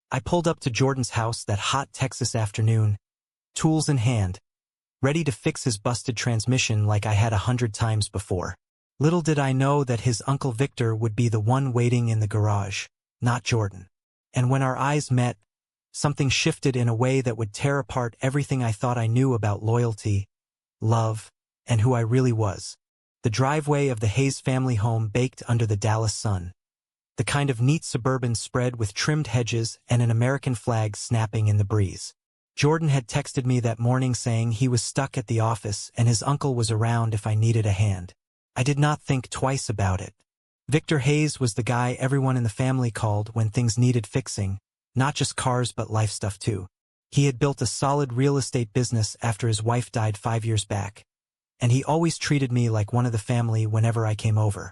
I pulled up to Jordan's house that hot Texas afternoon, tools in hand, ready to fix his busted transmission like I had 100 times before. Little did I know that his Uncle Victor would be the one waiting in the garage, not Jordan. And when our eyes met, something shifted in a way that would tear apart everything I thought I knew about loyalty, love, and who I really was. The driveway of the Hayes family home baked under the Dallas sun. The kind of neat suburban spread with trimmed hedges and an American flag snapping in the breeze. Jordan had texted me that morning saying he was stuck at the office and his uncle was around if I needed a hand. I did not think twice about it. Victor Hayes was the guy everyone in the family called when things needed fixing, not just cars but life stuff too. He had built a solid real estate business after his wife died 5 years back, and he always treated me like one of the family whenever I came over.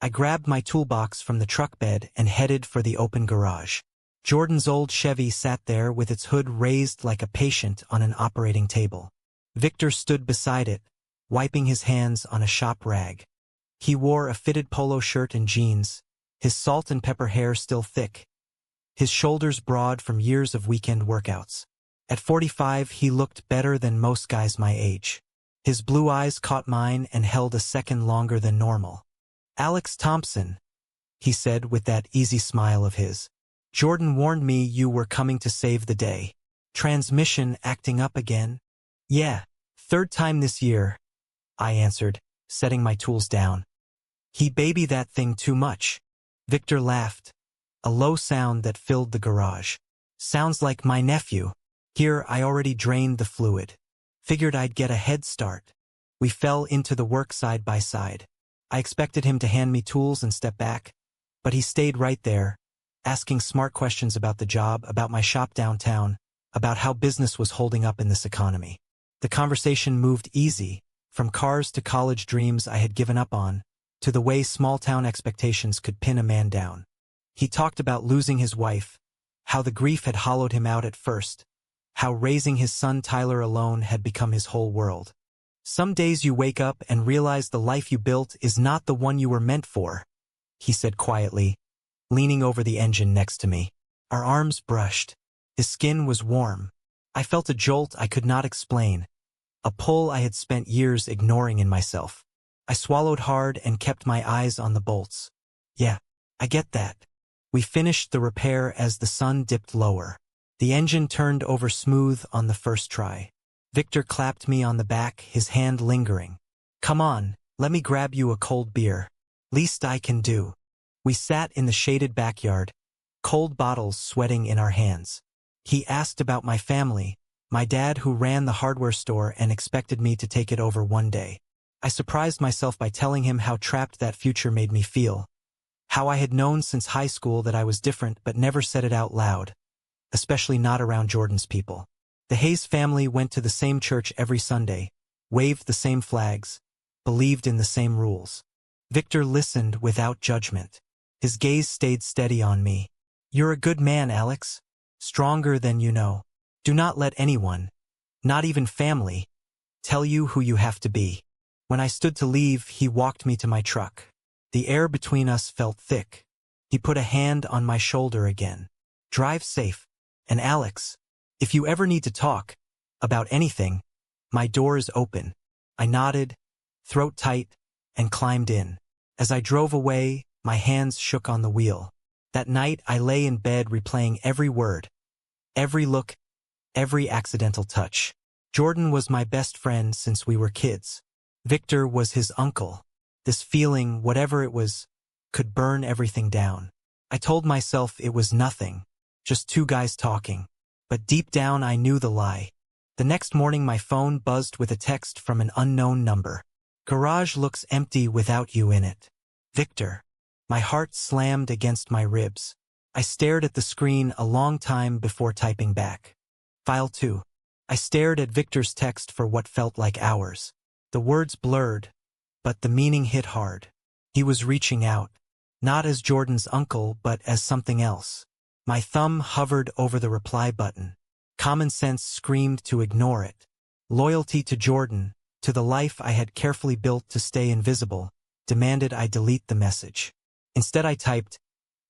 I grabbed my toolbox from the truck bed and headed for the open garage. Jordan's old Chevy sat there with its hood raised like a patient on an operating table. Victor stood beside it, wiping his hands on a shop rag. He wore a fitted polo shirt and jeans, his salt and pepper hair still thick, his shoulders broad from years of weekend workouts. At 45, he looked better than most guys my age. His blue eyes caught mine and held a second longer than normal. "Alex Thompson," he said with that easy smile of his. "Jordan warned me you were coming to save the day. Transmission acting up again?" "Yeah, third time this year," I answered, setting my tools down. "He baby that thing too much." Victor laughed, a low sound that filled the garage. "Sounds like my nephew." Here I already drained the fluid. Figured I'd get a head start. We fell into the work side by side. I expected him to hand me tools and step back, but he stayed right there, asking smart questions about the job, about my shop downtown, about how business was holding up in this economy. The conversation moved easy, from cars to college dreams I had given up on, to the way small-town expectations could pin a man down. He talked about losing his wife, how the grief had hollowed him out at first, how raising his son Tyler alone had become his whole world. "Some days you wake up and realize the life you built is not the one you were meant for," he said quietly, leaning over the engine next to me. Our arms brushed. His skin was warm. I felt a jolt I could not explain, a pull I had spent years ignoring in myself. I swallowed hard and kept my eyes on the bolts. "Yeah, I get that." We finished the repair as the sun dipped lower. The engine turned over smooth on the first try. Victor clapped me on the back, his hand lingering. "Come on, let me grab you a cold beer. Least I can do." We sat in the shaded backyard, cold bottles sweating in our hands. He asked about my family, my dad who ran the hardware store and expected me to take it over one day. I surprised myself by telling him how trapped that future made me feel, how I had known since high school that I was different but never said it out loud, especially not around Jordan's people. The Hayes family went to the same church every Sunday, waved the same flags, believed in the same rules. Victor listened without judgment. His gaze stayed steady on me. "You're a good man, Alex. Stronger than you know. Do not let anyone, not even family, tell you who you have to be." When I stood to leave, he walked me to my truck. The air between us felt thick. He put a hand on my shoulder again. "Drive safe. And Alex, if you ever need to talk about anything, my door is open." I nodded, throat tight, and climbed in. As I drove away, my hands shook on the wheel. That night, I lay in bed replaying every word, every look, every accidental touch. Jordan was my best friend since we were kids. Victor was his uncle. This feeling, whatever it was, could burn everything down. I told myself it was nothing, just two guys talking. But deep down I knew the lie. The next morning my phone buzzed with a text from an unknown number. "Garage looks empty without you in it. Victor." My heart slammed against my ribs. I stared at the screen a long time before typing back. "File 2. I stared at Victor's text for what felt like hours. The words blurred, but the meaning hit hard. He was reaching out, not as Jordan's uncle but as something else. My thumb hovered over the reply button. Common sense screamed to ignore it. Loyalty to Jordan, to the life I had carefully built to stay invisible, demanded I delete the message. Instead I typed,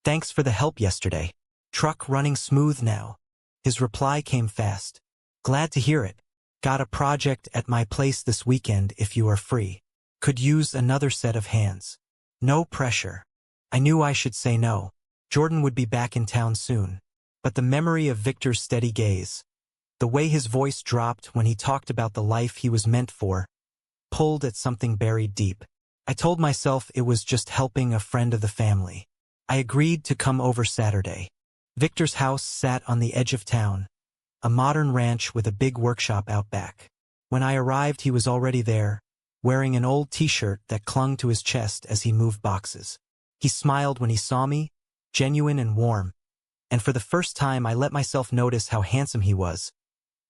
"Thanks for the help yesterday. Truck running smooth now. His reply came fast. Glad to hear it. Got a project at my place this weekend if you are free. Could use another set of hands. No pressure. I knew I should say no. Jordan would be back in town soon. But the memory of Victor's steady gaze, the way his voice dropped when he talked about the life he was meant for, pulled at something buried deep. I told myself it was just helping a friend of the family. I agreed to come over Saturday. Victor's house sat on the edge of town, a modern ranch with a big workshop out back. When I arrived, he was already there, wearing an old t-shirt that clung to his chest as he moved boxes. He smiled when he saw me, genuine and warm, and for the first time I let myself notice how handsome he was,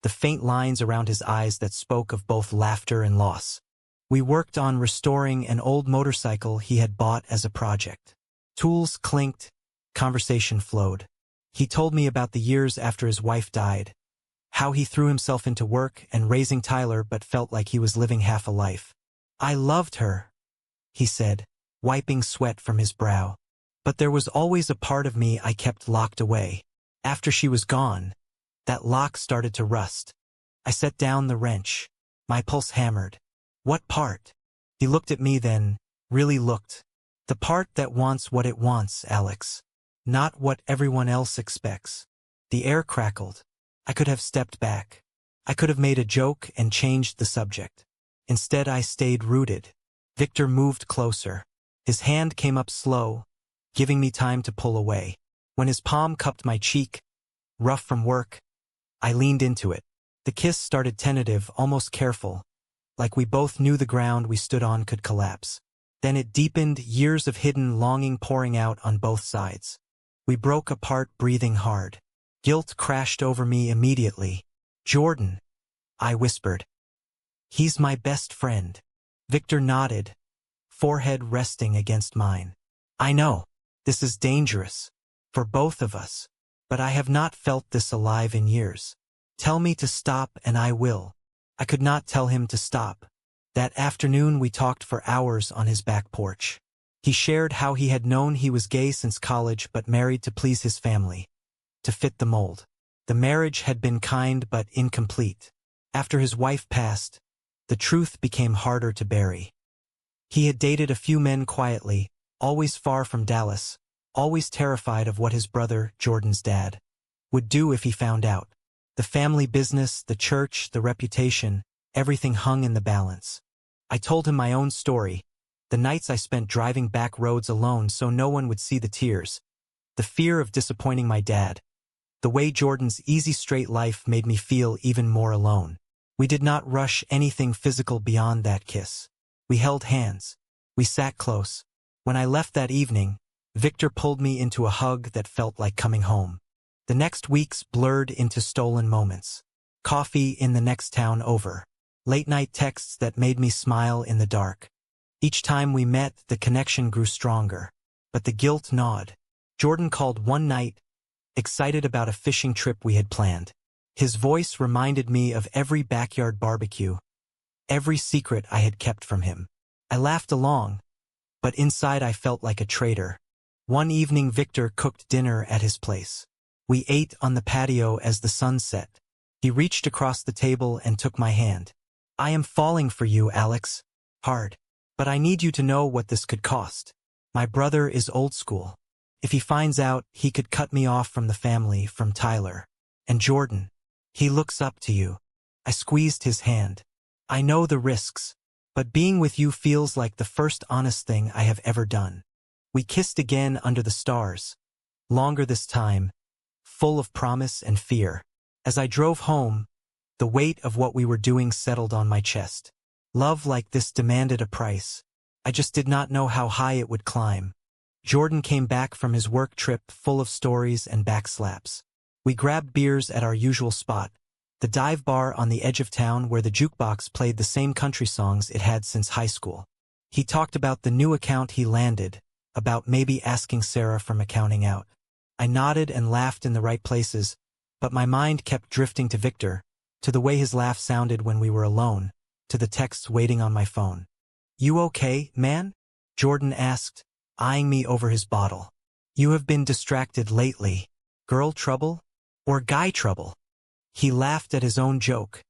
the faint lines around his eyes that spoke of both laughter and loss. We worked on restoring an old motorcycle he had bought as a project. Tools clinked, conversation flowed. He told me about the years after his wife died, how he threw himself into work and raising Tyler but felt like he was living half a life. I loved her, he said, wiping sweat from his brow. But there was always a part of me I kept locked away. After she was gone, that lock started to rust. I set down the wrench. My pulse hammered. What part? He looked at me then, really looked. The part that wants what it wants, Alex. Not what everyone else expects. The air crackled. I could have stepped back. I could have made a joke and changed the subject. Instead, I stayed rooted. Victor moved closer. His hand came up slow, giving me time to pull away. When his palm cupped my cheek, rough from work, I leaned into it. The kiss started tentative, almost careful, like we both knew the ground we stood on could collapse. Then it deepened, years of hidden longing pouring out on both sides. We broke apart, breathing hard. Guilt crashed over me immediately. Jordan, I whispered. He's my best friend. Victor nodded, forehead resting against mine. I know, this is dangerous, for both of us, but I have not felt this alive in years. Tell me to stop and I will. I could not tell him to stop. That afternoon we talked for hours on his back porch. He shared how he had known he was gay since college but married to please his family, to fit the mold. The marriage had been kind but incomplete. After his wife passed, the truth became harder to bury. He had dated a few men quietly, always far from Dallas, always terrified of what his brother, Jordan's dad, would do if he found out. The family business, the church, the reputation, everything hung in the balance. I told him my own story, the nights I spent driving back roads alone so no one would see the tears, the fear of disappointing my dad. The way Jordan's easy straight life made me feel even more alone. We did not rush anything physical beyond that kiss. We held hands. We sat close. When I left that evening, Victor pulled me into a hug that felt like coming home. The next weeks blurred into stolen moments. Coffee in the next town over. Late-night texts that made me smile in the dark. Each time we met, the connection grew stronger. But the guilt gnawed. Jordan called one night, excited about a fishing trip we had planned. His voice reminded me of every backyard barbecue, every secret I had kept from him. I laughed along, but inside I felt like a traitor. One evening Victor cooked dinner at his place. We ate on the patio as the sun set. He reached across the table and took my hand. I am falling for you, Alex. Hard. But I need you to know what this could cost. My brother is old school. If he finds out, he could cut me off from the family, from Tyler. And Jordan. He looks up to you. I squeezed his hand. I know the risks, but being with you feels like the first honest thing I have ever done. We kissed again under the stars. Longer this time, full of promise and fear. As I drove home, the weight of what we were doing settled on my chest. Love like this demanded a price. I just did not know how high it would climb. Jordan came back from his work trip full of stories and backslaps. We grabbed beers at our usual spot, the dive bar on the edge of town where the jukebox played the same country songs it had since high school. He talked about the new account he landed, about maybe asking Sarah from accounting out. I nodded and laughed in the right places, but my mind kept drifting to Victor, to the way his laugh sounded when we were alone, to the texts waiting on my phone. You okay, man? Jordan asked, eyeing me over his bottle. You have been distracted lately. Girl trouble? Or guy trouble? He laughed at his own joke,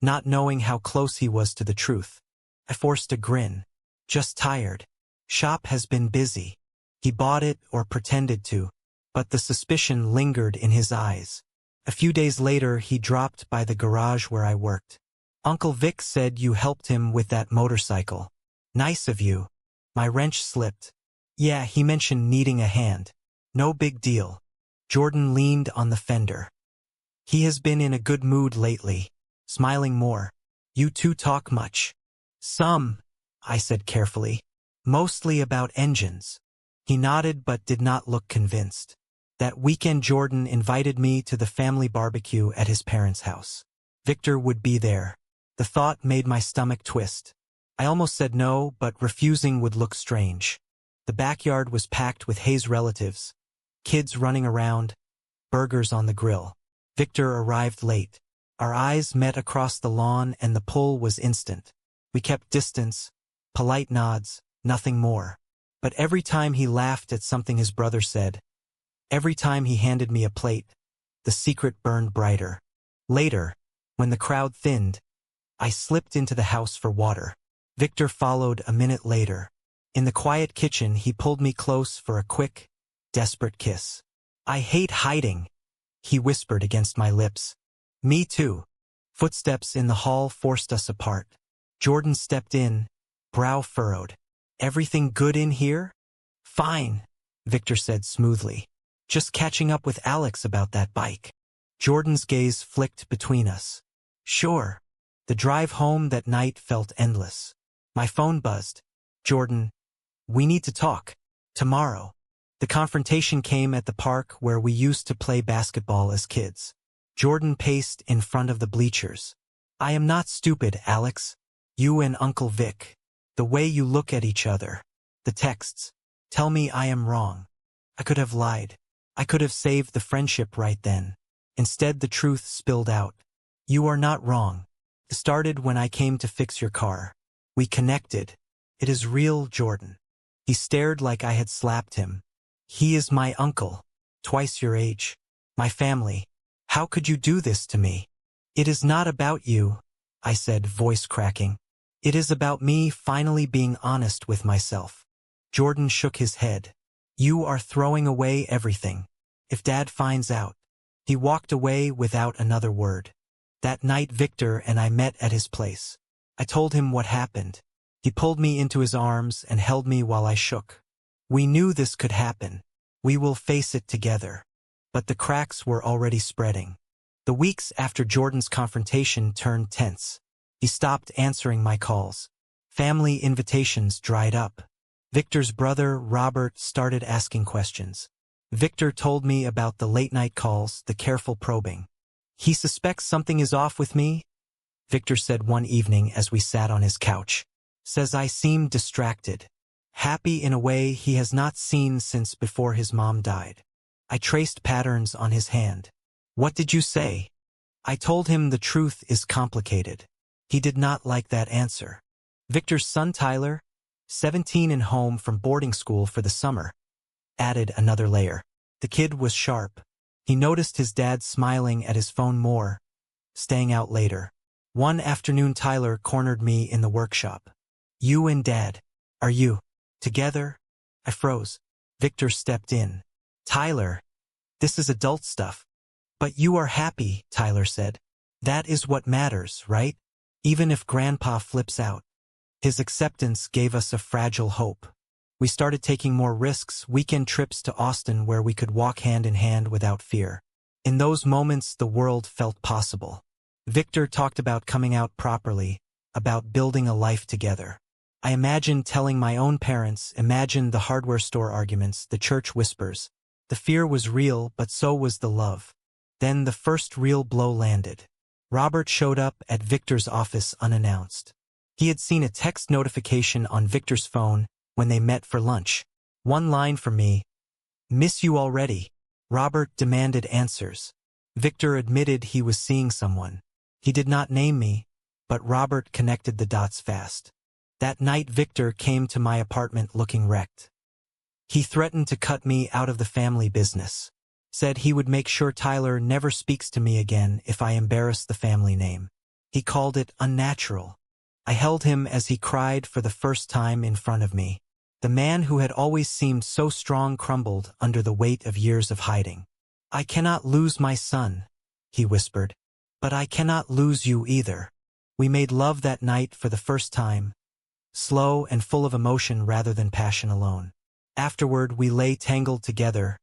not knowing how close he was to the truth. I forced a grin. Just tired. Shop has been busy. He bought it or pretended to, but the suspicion lingered in his eyes. A few days later, he dropped by the garage where I worked. Uncle Vic said you helped him with that motorcycle. Nice of you. My wrench slipped. Yeah, he mentioned needing a hand. No big deal. Jordan leaned on the fender. He has been in a good mood lately, smiling more. You two talk much. Some, I said carefully. Mostly about engines. He nodded but did not look convinced. That weekend Jordan invited me to the family barbecue at his parents' house. Victor would be there. The thought made my stomach twist. I almost said no, but refusing would look strange. The backyard was packed with Hayes relatives. Kids running around, burgers on the grill. Victor arrived late. Our eyes met across the lawn and the pull was instant. We kept distance, polite nods, nothing more. But every time he laughed at something his brother said, every time he handed me a plate, the secret burned brighter. Later, when the crowd thinned, I slipped into the house for water. Victor followed a minute later. In the quiet kitchen, he pulled me close for a quick, desperate kiss. I hate hiding, he whispered against my lips. Me too. Footsteps in the hall forced us apart. Jordan stepped in, brow furrowed. Everything good in here? Fine, Victor said smoothly. Just catching up with Alex about that bike. Jordan's gaze flicked between us. Sure. The drive home that night felt endless. My phone buzzed. Jordan, we need to talk. Tomorrow. The confrontation came at the park where we used to play basketball as kids. Jordan paced in front of the bleachers. I am not stupid, Alex. You and Uncle Vic. The way you look at each other. The texts. Tell me I am wrong. I could have lied. I could have saved the friendship right then. Instead, the truth spilled out. You are not wrong. It started when I came to fix your car. We connected. It is real, Jordan. He stared like I had slapped him. He is my uncle. Twice your age. My family. How could you do this to me? It is not about you, I said, voice cracking. It is about me finally being honest with myself. Jordan shook his head. You are throwing away everything. If Dad finds out. He walked away without another word. That night Victor and I met at his place. I told him what happened. He pulled me into his arms and held me while I shook. We knew this could happen. We will face it together. But the cracks were already spreading. The weeks after Jordan's confrontation turned tense. He stopped answering my calls. Family invitations dried up. Victor's brother, Robert, started asking questions. Victor told me about the late-night calls, the careful probing. He suspects something is off with me, Victor said one evening as we sat on his couch. Says I seem distracted. Happy in a way he has not seen since before his mom died. I traced patterns on his hand. What did you say? I told him the truth is complicated. He did not like that answer. Victor's son Tyler, 17 and home from boarding school for the summer, added another layer. The kid was sharp. He noticed his dad smiling at his phone more, staying out later. One afternoon Tyler cornered me in the workshop. You and Dad, are you together? I froze. Victor stepped in. Tyler, this is adult stuff. But you are happy, Tyler said. That is what matters, right? Even if Grandpa flips out. His acceptance gave us a fragile hope. We started taking more risks, weekend trips to Austin where we could walk hand in hand without fear. In those moments, the world felt possible. Victor talked about coming out properly, about building a life together. I imagined telling my own parents, imagined the hardware store arguments, the church whispers. The fear was real, but so was the love. Then the first real blow landed. Robert showed up at Victor's office unannounced. He had seen a text notification on Victor's phone when they met for lunch. One line from me. Miss you already. Robert demanded answers. Victor admitted he was seeing someone. He did not name me, but Robert connected the dots fast. That night Victor came to my apartment looking wrecked. He threatened to cut me out of the family business. Said he would make sure Tyler never speaks to me again if I embarrass the family name. He called it unnatural. I held him as he cried for the first time in front of me. The man who had always seemed so strong crumbled under the weight of years of hiding. "I cannot lose my son," he whispered. "But I cannot lose you either." We made love that night for the first time, slow and full of emotion rather than passion alone. Afterward, we lay tangled together,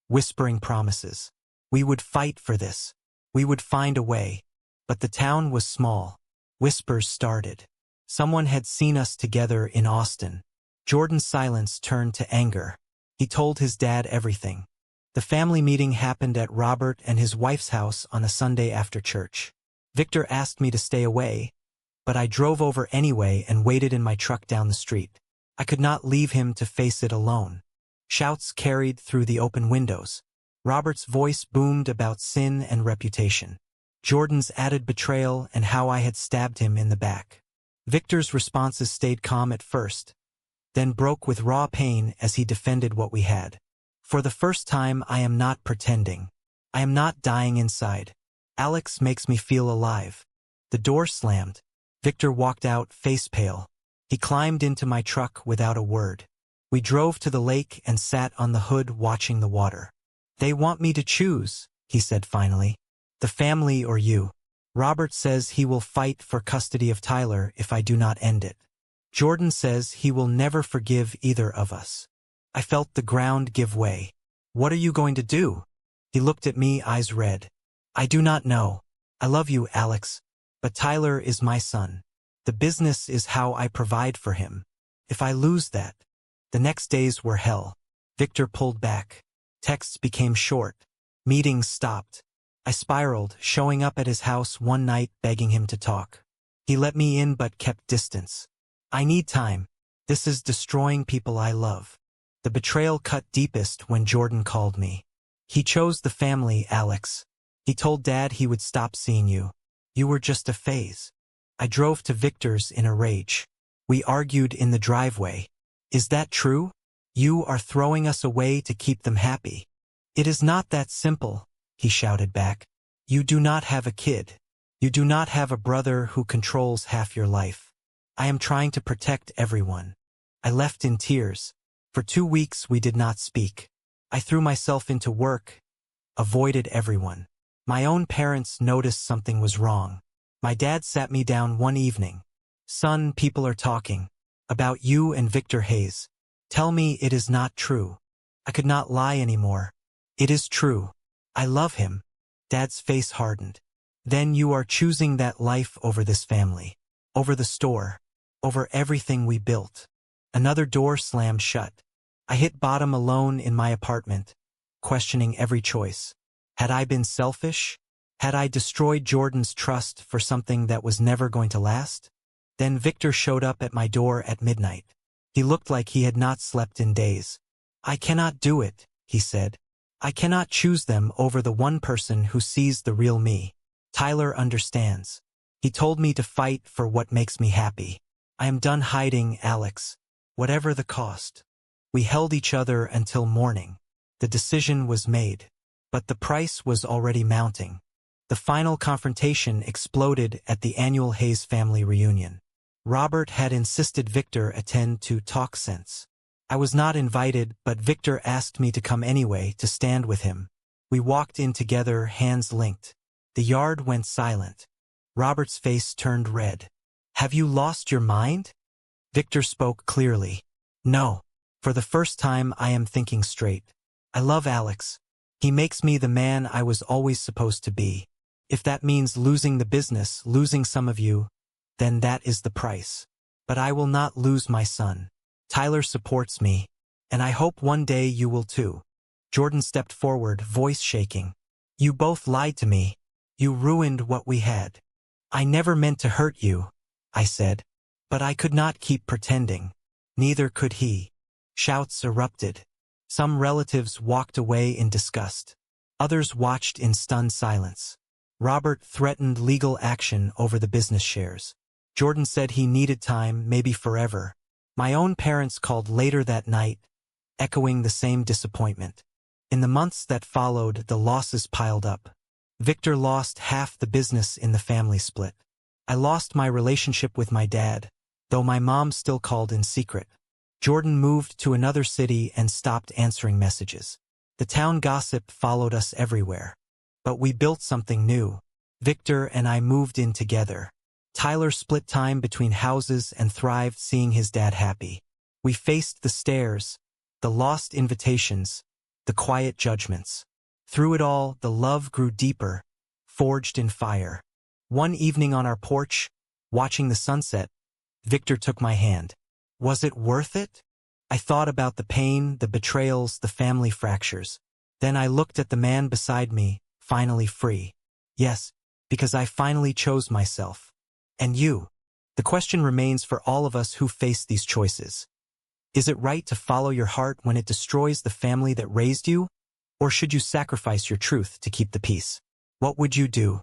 whispering promises. We would fight for this. We would find a way. But the town was small. Whispers started. Someone had seen us together in Austin. Jordan's silence turned to anger. He told his dad everything. The family meeting happened at Robert and his wife's house on a Sunday after church. Victor asked me to stay away, but I drove over anyway and waited in my truck down the street. I could not leave him to face it alone. Shouts carried through the open windows. Robert's voice boomed about sin and reputation. Jordan's added betrayal and how I had stabbed him in the back. Victor's responses stayed calm at first, then broke with raw pain as he defended what we had. For the first time, I am not pretending. I am not dying inside. Alex makes me feel alive. The door slammed. Victor walked out, face pale. He climbed into my truck without a word. We drove to the lake and sat on the hood watching the water. "They want me to choose," he said finally. "The family or you. Robert says he will fight for custody of Tyler if I do not end it. Jordan says he will never forgive either of us." I felt the ground give way. "What are you going to do?" He looked at me, eyes red. "I do not know. I love you, Alex, but Tyler is my son. The business is how I provide for him. If I lose that..." The next days were hell. Victor pulled back. Texts became short. Meetings stopped. I spiraled, showing up at his house one night begging him to talk. He let me in but kept distance. "I need time. This is destroying people I love." The betrayal cut deepest when Jordan called me. "He chose the family, Alex. He told Dad he would stop seeing you. You were just a phase." I drove to Victor's in a rage. We argued in the driveway. "Is that true? You are throwing us away to keep them happy." "It is not that simple," he shouted back. "You do not have a kid. You do not have a brother who controls half your life. I am trying to protect everyone." I left in tears. For 2 weeks we did not speak. I threw myself into work, avoided everyone. My own parents noticed something was wrong. My dad sat me down one evening. "Son, people are talking about you and Victor Hayes. Tell me it is not true." I could not lie anymore. "It is true. I love him." Dad's face hardened. "Then you are choosing that life over this family, over the store, over everything we built." Another door slammed shut. I hit bottom alone in my apartment, questioning every choice. Had I been selfish? Had I destroyed Jordan's trust for something that was never going to last? Then Victor showed up at my door at midnight. He looked like he had not slept in days. "I cannot do it," he said. "I cannot choose them over the one person who sees the real me. Tyler understands. He told me to fight for what makes me happy. I am done hiding, Alex, whatever the cost." We held each other until morning. The decision was made. But the price was already mounting. The final confrontation exploded at the annual Hayes family reunion. Robert had insisted Victor attend to talk sense. I was not invited, but Victor asked me to come anyway to stand with him. We walked in together, hands linked. The yard went silent. Robert's face turned red. "Have you lost your mind?" Victor spoke clearly. "No. For the first time I am thinking straight. I love Alex. He makes me the man I was always supposed to be. If that means losing the business, losing some of you, then that is the price. But I will not lose my son. Tyler supports me, and I hope one day you will too." Jordan stepped forward, voice shaking. "You both lied to me. You ruined what we had." "I never meant to hurt you," I said. But I could not keep pretending. Neither could he. Shouts erupted. Some relatives walked away in disgust. Others watched in stunned silence. Robert threatened legal action over the business shares. Jordan said he needed time, maybe forever. My own parents called later that night, echoing the same disappointment. In the months that followed, the losses piled up. Victor lost half the business in the family split. I lost my relationship with my dad, though my mom still called in secret. Jordan moved to another city and stopped answering messages. The town gossip followed us everywhere. But we built something new. Victor and I moved in together. Tyler split time between houses and thrived seeing his dad happy. We faced the stares, the lost invitations, the quiet judgments. Through it all, the love grew deeper, forged in fire. One evening on our porch, watching the sunset, Victor took my hand. Was it worth it? I thought about the pain, the betrayals, the family fractures. Then I looked at the man beside me, finally free. Yes, because I finally chose myself. And you? The question remains for all of us who face these choices. Is it right to follow your heart when it destroys the family that raised you? Or should you sacrifice your truth to keep the peace? What would you do?